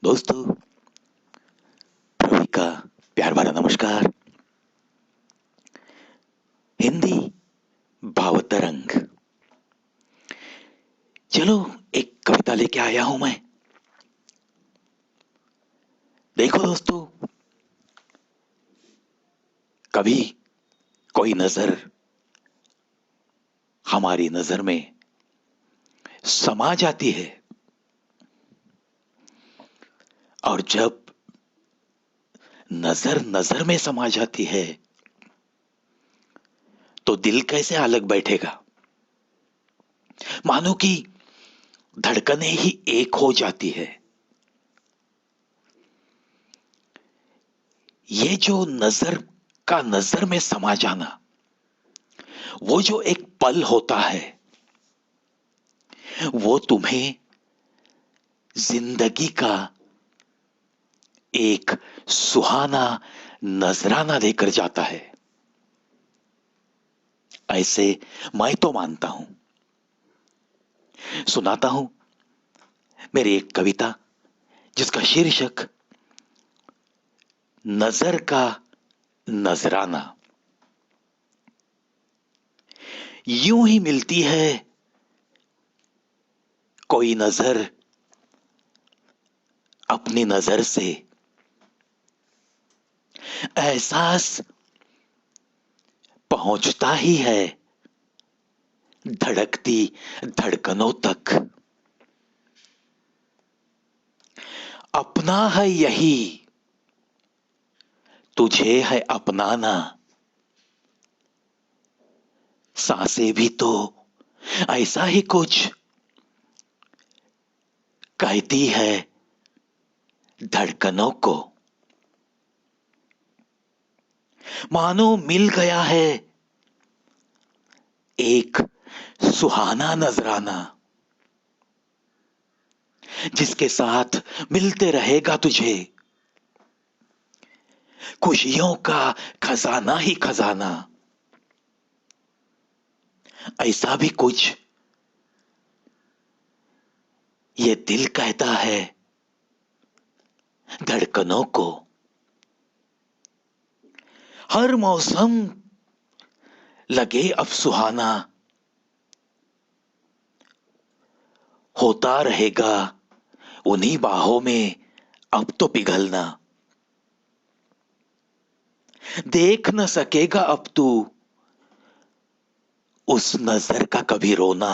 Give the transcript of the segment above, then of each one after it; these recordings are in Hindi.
दोस्तों, प्रवी का प्यार भरा नमस्कार। हिंदी भावतरंग। चलो, एक कविता लेके आया हूं मैं। देखो दोस्तों, कभी कोई नजर हमारी नजर में समा जाती है, और जब नजर नजर में समा जाती है तो दिल कैसे अलग बैठेगा। मानो कि धड़कनें ही एक हो जाती है। ये जो नजर का नजर में समा जाना, वो जो एक पल होता है, वो तुम्हें जिंदगी का एक सुहाना नजराना देकर जाता है। ऐसे मैं तो मानता हूं। सुनाता हूं मेरी एक कविता, जिसका शीर्षक नजर का नजराना। यूं ही मिलती है कोई नजर अपनी नजर से, एहसास पहुंचता ही है धड़कती धड़कनों तक। अपना है यही, तुझे है अपनाना। सांसें भी तो ऐसा ही कुछ कहती है धड़कनों को। मानो मिल गया है एक सुहाना नजराना, जिसके साथ मिलते रहेगा तुझे खुशियों का खजाना ही खजाना। ऐसा भी कुछ ये दिल कहता है धड़कनों को। हर मौसम लगे अब सुहाना, होता रहेगा उन्हीं बाहों में अब तो पिघलना। देख न सकेगा अब तू उस नजर का कभी रोना।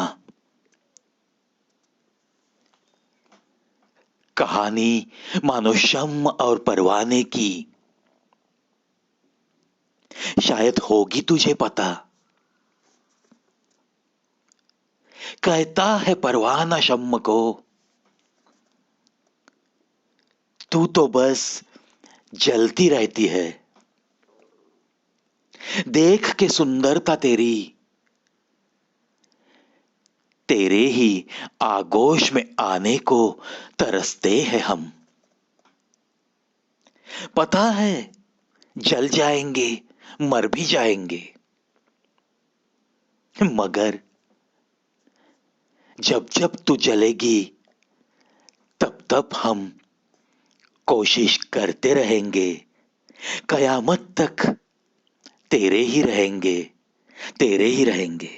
कहानी मानो शम्म और परवाने की, शायद होगी तुझे पता। कहता है परवाना शम्म को, तू तो बस जलती रहती है। देख के सुंदरता तेरी, तेरे ही आगोश में आने को तरसते हैं हम। पता है जल जाएंगे, मर भी जाएंगे, मगर जब जब तू जलेगी तब तब हम कोशिश करते रहेंगे। कयामत तक तेरे ही रहेंगे, तेरे ही रहेंगे।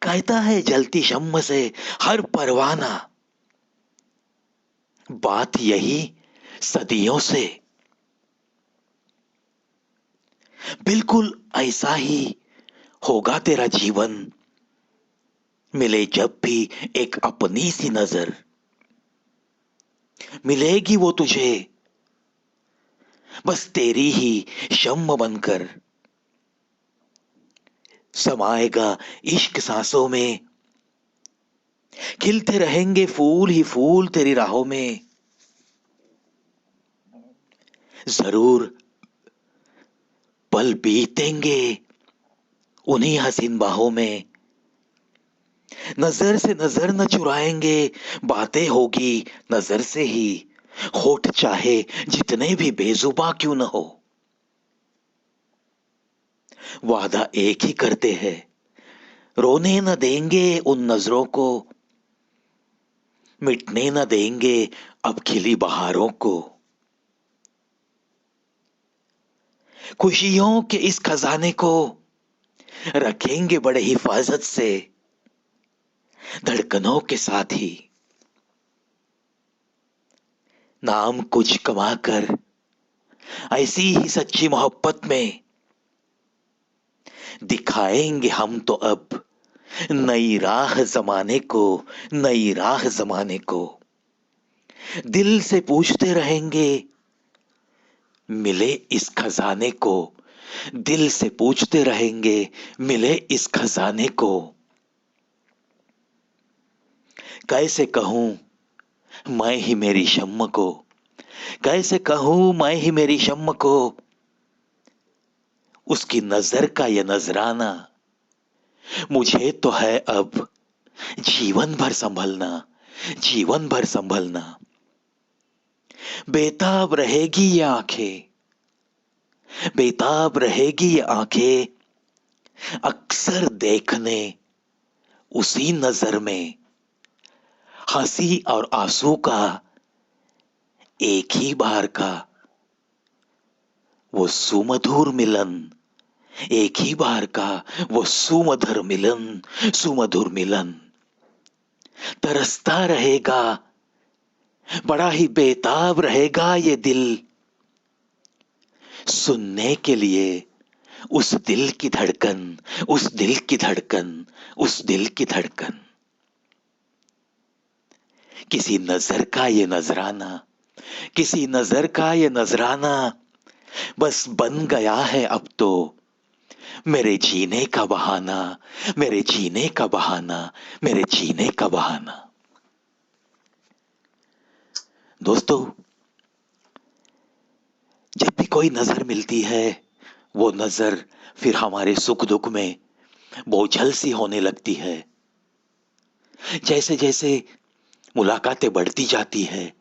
कहता है जलती शम्म से हर परवाना, बात यही सदियों से। बिल्कुल ऐसा ही होगा तेरा जीवन, मिले जब भी एक अपनी सी नजर। मिलेगी वो तुझे बस तेरी ही शम्म बनकर। समाएगा इश्क सांसों में, खिलते रहेंगे फूल ही फूल तेरी राहों में। जरूर पल बीतेंगे उन्हीं हसीन बाहों में। नजर से नजर न चुराएंगे, बातें होगी नजर से ही। होठ चाहे जितने भी बेजुबां क्यों न हो, वादा एक ही करते हैं, रोने न देंगे उन नजरों को। मिटने न देंगे अब खिली बहारों को। खुशियों के इस खजाने को रखेंगे बड़े हिफाजत से, धड़कनों के साथ ही। नाम कुछ कमाकर ऐसी ही सच्ची मोहब्बत में दिखाएंगे हम तो अब नई राह जमाने को, नई राह जमाने को। दिल से पूछते रहेंगे मिले इस खजाने को, दिल से पूछते रहेंगे मिले इस खजाने को। कैसे कहूं मैं ही मेरी शम्म को, कैसे कहूं मैं ही मेरी शम्म को, उसकी नजर का ये नजराना मुझे तो है अब जीवन भर संभलना, जीवन भर संभलना। बेताब रहेगी ये आंखें, बेताब रहेगी ये आंखें, अक्सर देखने उसी नजर में हंसी और आंसू का एक ही बार का वो सुमधुर मिलन, एक ही बार का वो सुमधुर मिलन, सुमधुर मिलन। तरसता रहेगा, बड़ा ही बेताब रहेगा ये दिल, सुनने के लिए उस दिल की धड़कन, उस दिल की धड़कन, उस दिल की धड़कन। किसी नजर का ये नजराना, किसी नजर का ये नजराना बस बन गया है अब तो मेरे जीने का बहाना, मेरे जीने का बहाना, मेरे जीने का बहाना। दोस्तों, जब भी कोई नजर मिलती है वो नजर फिर हमारे सुख दुख में बोझल सी होने लगती है। जैसे जैसे मुलाकातें बढ़ती जाती है,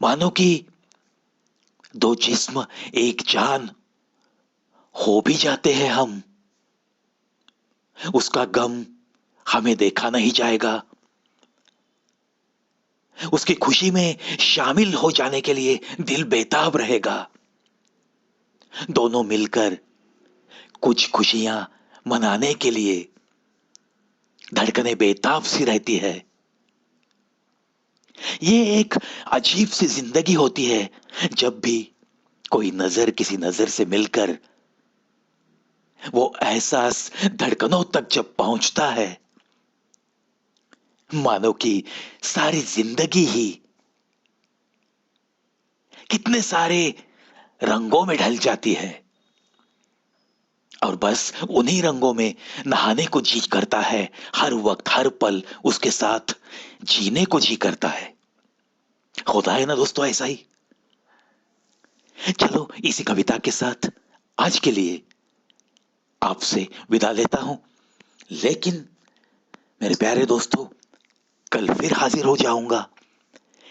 मानो कि दो जिस्म एक जान हो भी जाते हैं हम। उसका गम हमें देखा नहीं जाएगा, उसकी खुशी में शामिल हो जाने के लिए दिल बेताब रहेगा। दोनों मिलकर कुछ खुशियां मनाने के लिए धड़कनें बेताब सी रहती है। ये एक अजीब सी जिंदगी होती है जब भी कोई नजर किसी नजर से मिलकर वो एहसास धड़कनों तक जब पहुंचता है, मानो कि सारी जिंदगी ही कितने सारे रंगों में ढल जाती है और बस उन्हीं रंगों में नहाने को जी करता है। हर वक्त हर पल उसके साथ जीने को जी करता है। होता है ना दोस्तों ऐसा ही। चलो इसी कविता के साथ आज के लिए आपसे विदा लेता हूं, लेकिन मेरे प्यारे दोस्तों, कल फिर हाजिर हो जाऊंगा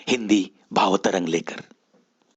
हिंदी भावतरंग लेकर।